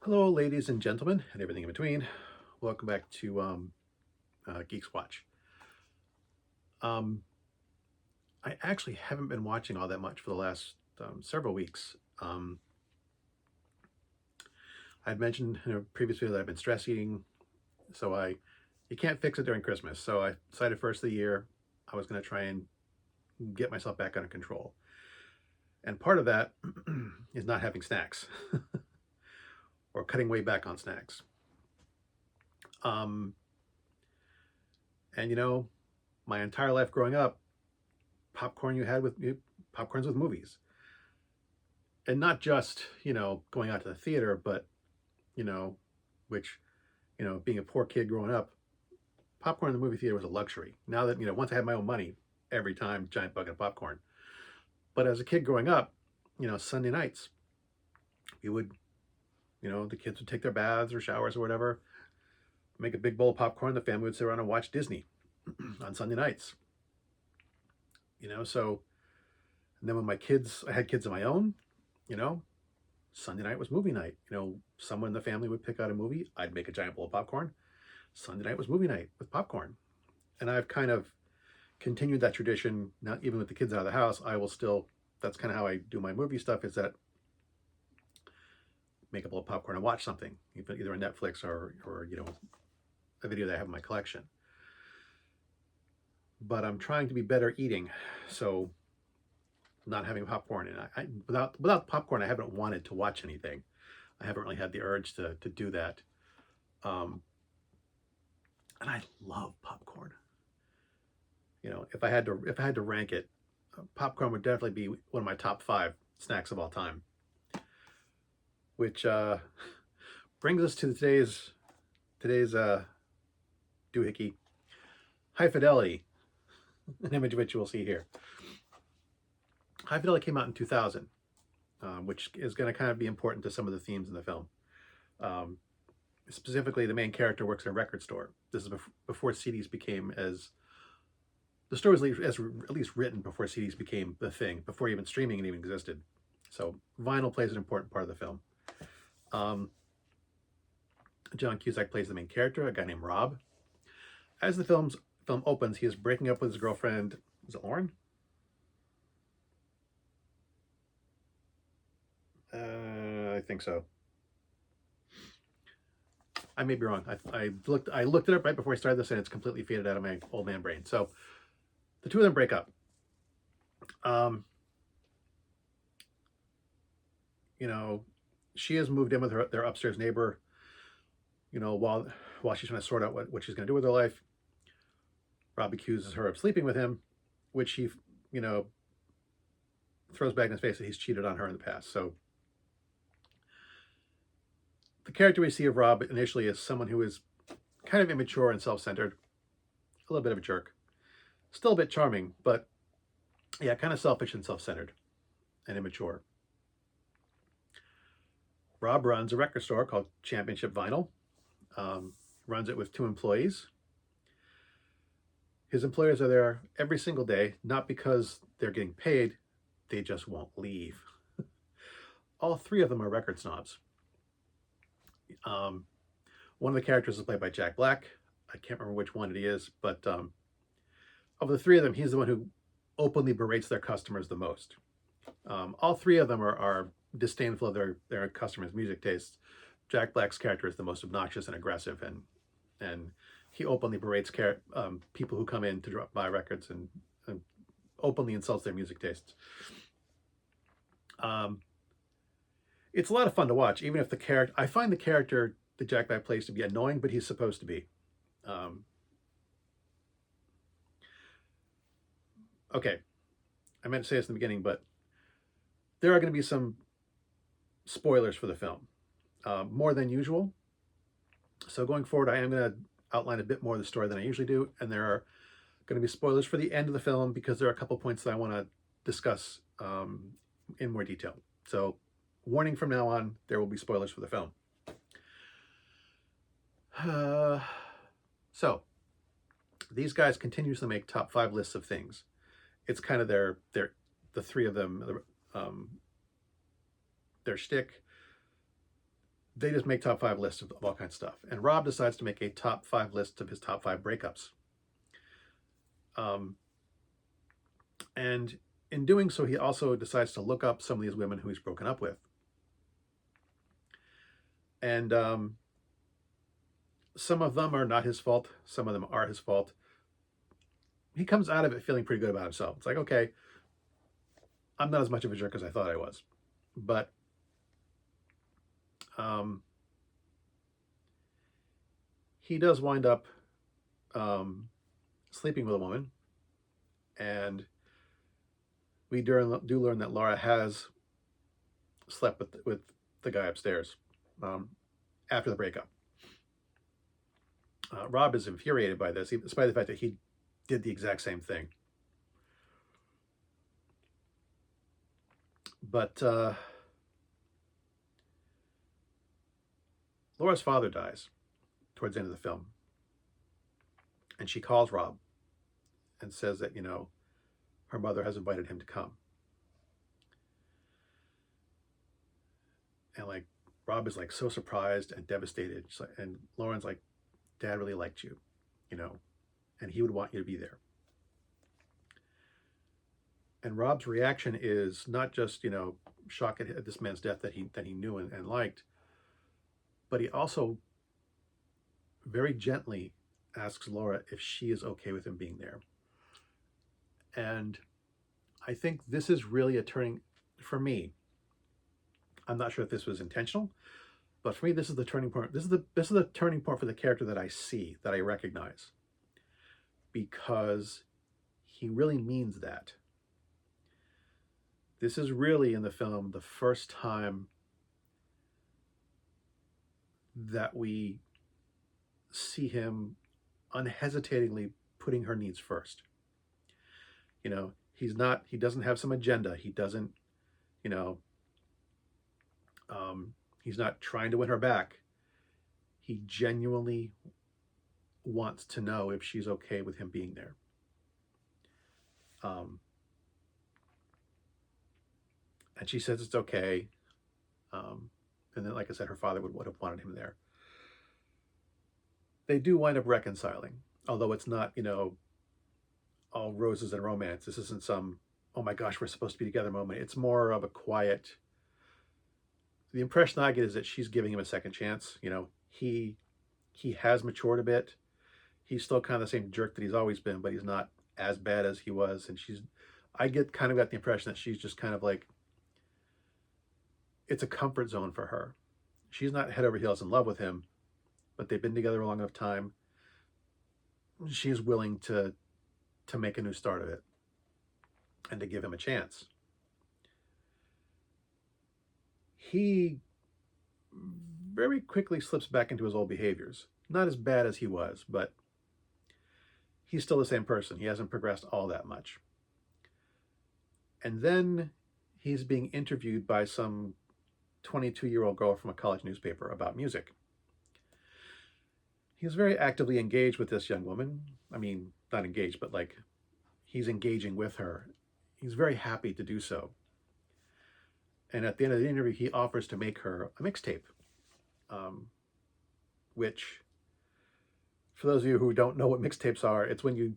Hello, ladies and gentlemen, and everything in between. Welcome back to Geeks Watch. Um, I actually haven't been watching all that much for the last several weeks. I'd mentioned in a previous video that I've been stress eating, so you can't fix it during Christmas. So I decided first of the year I was going to try and get myself back under control. And part of that is not having snacks or cutting way back on snacks. Um, and my entire life growing up, popcorns with movies, and not just going out to the theater, but you know which being a poor kid growing up, popcorn in the movie theater was a luxury. Now that once I had my own money, every time giant bucket of popcorn. But as a kid growing up, Sunday nights we would, the kids would take their baths or showers or whatever, make a big bowl of popcorn, the family would sit around and watch Disney on Sunday nights. So, and then when I had kids of my own, you know, Sunday night was movie night. Someone in the family would pick out a movie. I'd make a giant bowl of popcorn. Sunday night was movie night with popcorn. And I've kind of continued that tradition. Not even with the kids out of the house, I will still, that's kind of how I do my movie stuff, is that make a bowl of popcorn and watch something, either on Netflix or a video that I have in my collection. But I'm trying to be better eating. So not having popcorn, and without popcorn, I haven't wanted to watch anything. I haven't really had the urge to do that. And I love popcorn. If I had to rank it, popcorn would definitely be one of my top 5 snacks of all time. Which brings us to today's doohickey, High Fidelity, an image which you will see here. High Fidelity came out in 2000, which is going to kind of be important to some of the themes in the film. Specifically, the main character works in a record store. This is before CDs became the story was at least written before CDs became the thing, before even streaming even existed. So vinyl plays an important part of the film. John Cusack plays the main character, a guy named Rob. As the film opens, he is breaking up with his girlfriend. Is it Lauren? I think so. I may be wrong. I looked it up right before I started this, and it's completely faded out of my old man brain. So the two of them break up. She has moved in with their upstairs neighbor. While she's trying to sort out what she's going to do with her life, Rob accuses her of sleeping with him, which he, throws back in his face that he's cheated on her in the past. So the character we see of Rob initially is someone who is kind of immature and self-centered, a little bit of a jerk, still a bit charming, but yeah, kind of selfish and self-centered and immature. Rob runs a record store called Championship Vinyl. Runs it with 2 employees. His employers are there every single day, not because they're getting paid, they just won't leave. All 3 of them are record snobs. One of the characters is played by Jack Black. I can't remember which one it is, but of the 3 of them, he's the one who openly berates their customers the most. All 3 of them are disdainful of their customers' music tastes. Jack Black's character is the most obnoxious and aggressive, and he openly berates people who come in to buy records and openly insults their music tastes. It's a lot of fun to watch, even if I find the character that Jack Black plays to be annoying, but he's supposed to be. Okay, I meant to say this in the beginning, but there are going to be some spoilers for the film, more than usual. So going forward, I am going to outline a bit more of the story than I usually do, and there are going to be spoilers for the end of the film because there are a couple points that I want to discuss in more detail. So warning from now on, there will be spoilers for the film. So these guys continuously make top 5 lists of things. It's kind of the 3 of them, their shtick. they just make top 5 lists of all kinds of stuff. And Rob decides to make a top 5 list of his top 5 breakups. And in doing so, he also decides to look up some of these women who he's broken up with. And some of them are not his fault. Some of them are his fault. He comes out of it feeling pretty good about himself. It's like, okay, I'm not as much of a jerk as I thought I was. But he does wind up sleeping with a woman. And we do learn that Laura has slept with the guy upstairs after the breakup. Rob is infuriated by this, despite the fact that he did the exact same thing. But Laura's father dies towards the end of the film. And she calls Rob and says that, her mother has invited him to come. And like, Rob is like so surprised and devastated. And Lauren's like, Dad really liked you, and he would want you to be there. And Rob's reaction is not just, shock at this man's death that he knew and liked, but he also very gently asks Laura if she is okay with him being there. And I think this is really a turning, for me, I'm not sure if this was intentional, but for me, this is the turning point. This is the turning point for the character that I see, that I recognize, because he really means that. This is really, in the film, the first time that we see him unhesitatingly putting her needs first. He doesn't have some agenda. He doesn't, he's not trying to win her back. He genuinely wants to know if she's okay with him being there. And she says it's okay. And then, like I said, her father would have wanted him there. They do wind up reconciling, although it's not, all roses and romance. This isn't some, oh my gosh, we're supposed to be together moment. It's more of a quiet, the impression I get is that she's giving him a second chance. He has matured a bit. He's still kind of the same jerk that he's always been, but he's not as bad as he was. And I got the impression that she's just kind of like, it's a comfort zone for her. She's not head over heels in love with him, but they've been together a long enough time. She's willing to make a new start of it and to give him a chance. He very quickly slips back into his old behaviors. Not as bad as he was, but he's still the same person. He hasn't progressed all that much. And then he's being interviewed by some 22-year-old girl from a college newspaper about music. He's very actively engaged with this young woman. I mean, not engaged, but like, he's engaging with her. He's very happy to do so. And at the end of the interview, he offers to make her a mixtape, which, for those of you who don't know what mixtapes are, it's when you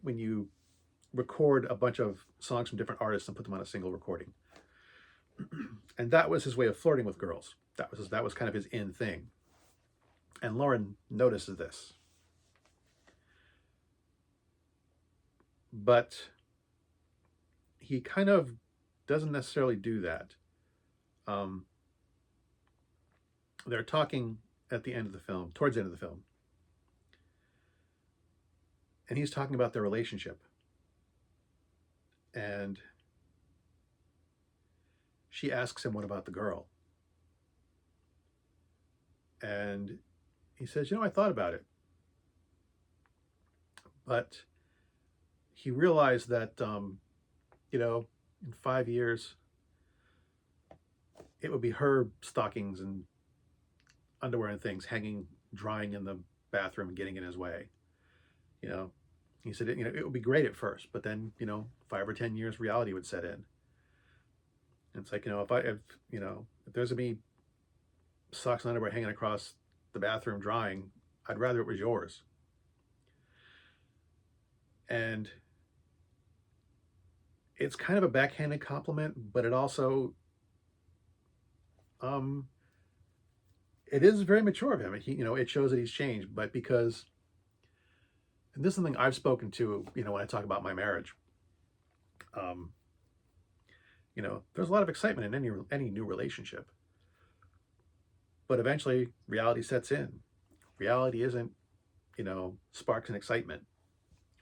when you record a bunch of songs from different artists and put them on a single recording. And that was his way of flirting with girls. That was kind of his in thing. And Lauren notices this. But he kind of doesn't necessarily do that. They're talking at the end of the film, towards the end of the film. And he's talking about their relationship. And she asks him, what about the girl? And he says, I thought about it. But he realized that, in 5 years, it would be her stockings and underwear and things hanging, drying in the bathroom and getting in his way. He said, it would be great at first, but then, 5 or 10 years, reality would set in. And it's like, if there's gonna be socks and underwear hanging across the bathroom drying. I'd rather it was yours. And it's kind of a backhanded compliment, but it also, um, it is very mature of him. It shows that he's changed, but because, and this is something I've spoken to, when I talk about my marriage, um, there's a lot of excitement in any new relationship, but eventually reality sets in. Reality isn't, sparks and excitement,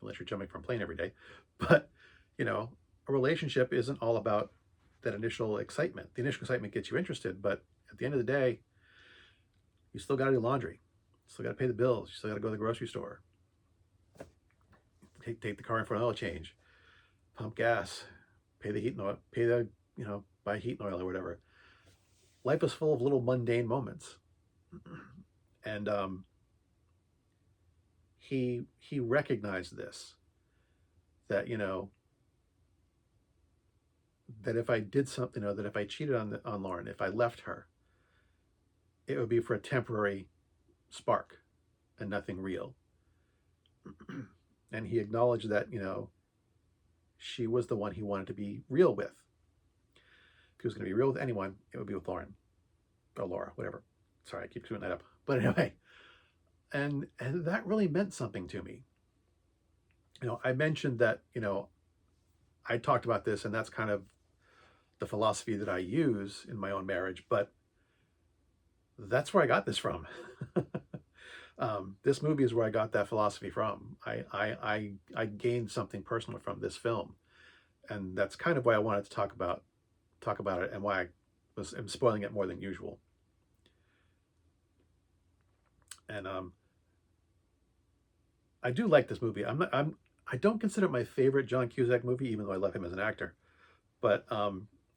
unless you're jumping from a plane every day. But, a relationship isn't all about that initial excitement. The initial excitement gets you interested, but at the end of the day, you still got to do laundry. You still got to pay the bills. You still got to go to the grocery store. Take the car in for an oil change. Pump gas. Pay the heat and oil. Pay the, buy heat and oil or whatever. Life is full of little mundane moments. And he recognized this, that, that if I did something, that if I cheated on Lauren, if I left her, it would be for a temporary spark and nothing real. And he acknowledged that, she was the one he wanted to be real with. If he was going to be real with anyone, it would be with Lauren or Laura, whatever. Sorry, I keep screwing that up. But anyway, and that really meant something to me. I mentioned that, I talked about this, and that's kind of the philosophy that I use in my own marriage, but that's where I got this from. This movie is where I got that philosophy from. I gained something personal from this film, and that's kind of why I wanted to talk about it, and why am spoiling it more than usual. And I do like this movie. I don't consider it my favorite John Cusack movie, even though I love him as an actor. But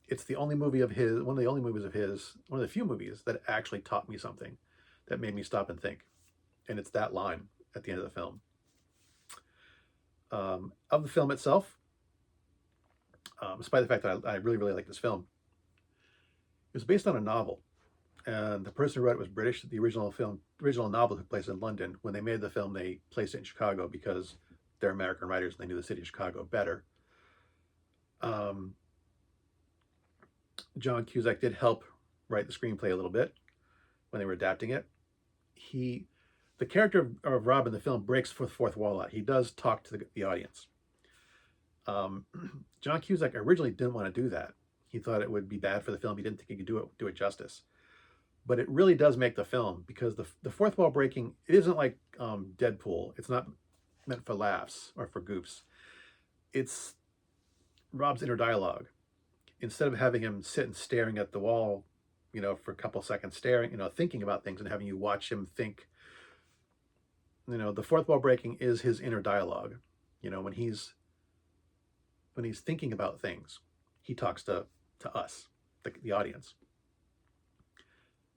it's the only movie of his, one of the only movies of his, one of the few movies that actually taught me something, that made me stop and think. And it's that line at the end of the film. Of the film itself, despite the fact that I really, really like this film, it was based on a novel. And the person who wrote it was British. The original novel took place in London. When they made the film, they placed it in Chicago because they're American writers and they knew the city of Chicago better. John Cusack did help write the screenplay a little bit when they were adapting it. The character of Rob in the film breaks the fourth wall a lot. He does talk to the audience. John Cusack originally didn't want to do that. He thought it would be bad for the film. He didn't think he could do it justice. But it really does make the film, because the fourth wall breaking, it isn't like Deadpool. It's not meant for laughs or for goofs. It's Rob's inner dialogue. Instead of having him sit and staring at the wall, for a couple seconds, staring, thinking about things, and having you watch him think, the fourth wall breaking is his inner dialogue. When he's thinking about things, he talks to us, the audience.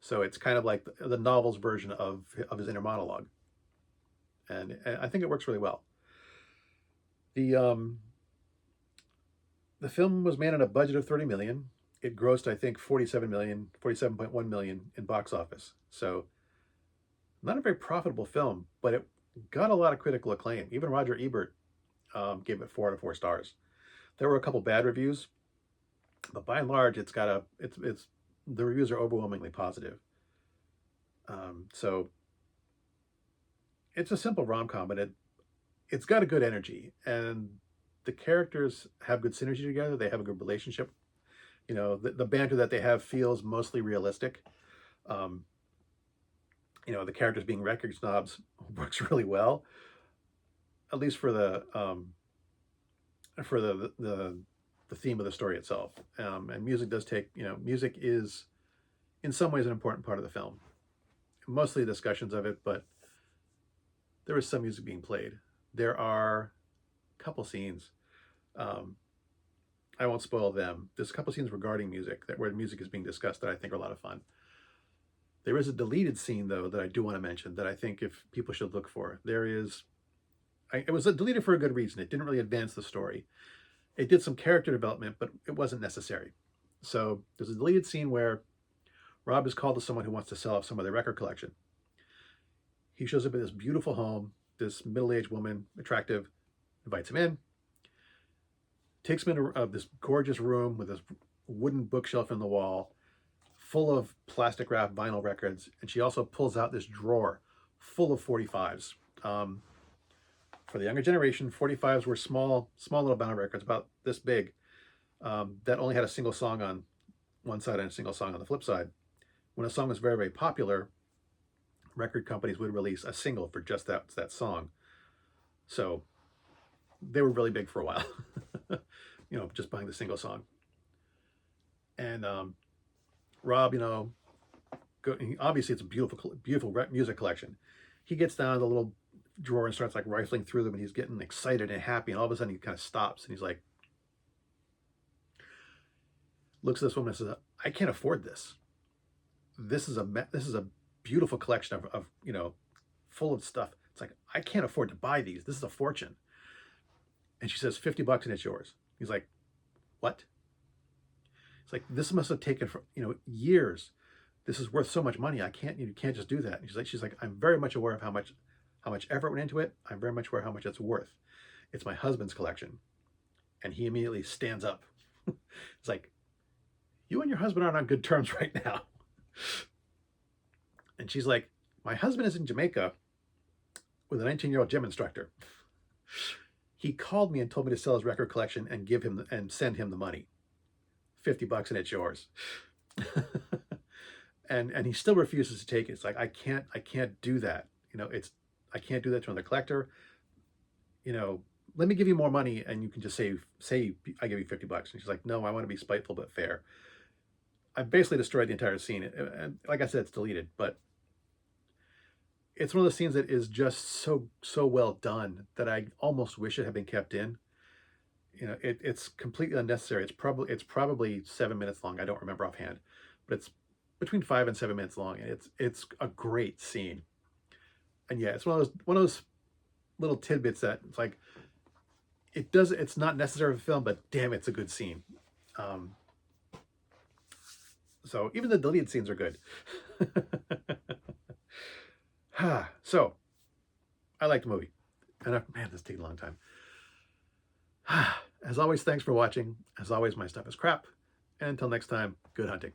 So it's kind of like the novel's version of his inner monologue. And I think it works really well. The film was made on a budget of $30 million. It grossed, I think, $47.1 million in box office. So not a very profitable film, but it got a lot of critical acclaim. Even Roger Ebert gave it 4 out of 4 stars. There were a couple bad reviews, but by and large, the reviews are overwhelmingly positive. So it's a simple rom-com, but it's got a good energy, and the characters have good synergy together. They have a good relationship. The banter that they have feels mostly realistic. The characters being record snobs works really well, at least for the theme of the story itself. And music does take, music is in some ways an important part of the film. Mostly discussions of it, but there is some music being played. There are a couple scenes. I won't spoil them. There's a couple scenes regarding music, where music is being discussed, that I think are a lot of fun. There is a deleted scene, though, that I do want to mention, that I think if people should look for. It was deleted for a good reason. It didn't really advance the story. It did some character development, but it wasn't necessary. So there's a deleted scene where Rob is called to someone who wants to sell off some of their record collection. He shows up at this beautiful home. This middle-aged woman, attractive, invites him in, takes him into this gorgeous room with this wooden bookshelf in the wall, full of plastic wrapped vinyl records. And she also pulls out this drawer full of 45s. For the younger generation, 45s were small little vinyl records, about this big, that only had a single song on one side and a single song on the flip side. When a song was very, very popular, record companies would release a single for just that song. So they were really big for a while, just buying the single song. And Rob, obviously it's a beautiful music collection. He gets down to the little drawer and starts like rifling through them, and he's getting excited and happy, and all of a sudden he kind of stops and he's like, looks at this woman and says, I can't afford this. This is a beautiful collection of full of stuff. It's like, I can't afford to buy these. This is a fortune. And she says, $50 and it's yours. He's like, what? It's like, this must have taken years. This is worth so much money. You can't just do that. And she's like, I'm very much aware of how much effort went into it. I'm very much aware of how much it's worth. It's my husband's collection. And he immediately stands up. It's like, you and your husband aren't on good terms right now. And she's like, my husband is in Jamaica with a 19-year-old gym instructor. He called me and told me to sell his record collection and send him the money. $50 and it's yours. and he still refuses to take it. It's like, I can't do that. I can't do that to another collector. Let me give you more money and you can just say I give you $50. And she's like, no, I want to be spiteful but fair. I basically destroyed the entire scene. And like I said, it's deleted, but it's one of those scenes that is just so well done that I almost wish it had been kept in. It's completely unnecessary. It's probably 7 minutes long. I don't remember offhand, but it's between 5 and 7 minutes long. And it's a great scene. And yeah, it's one of those little tidbits that it's like, it's not necessary for the film, but damn, it's a good scene. So even the deleted scenes are good. So I like the movie. And man, this is taking a long time. As always, thanks for watching. As always, my stuff is crap. And until next time, good hunting.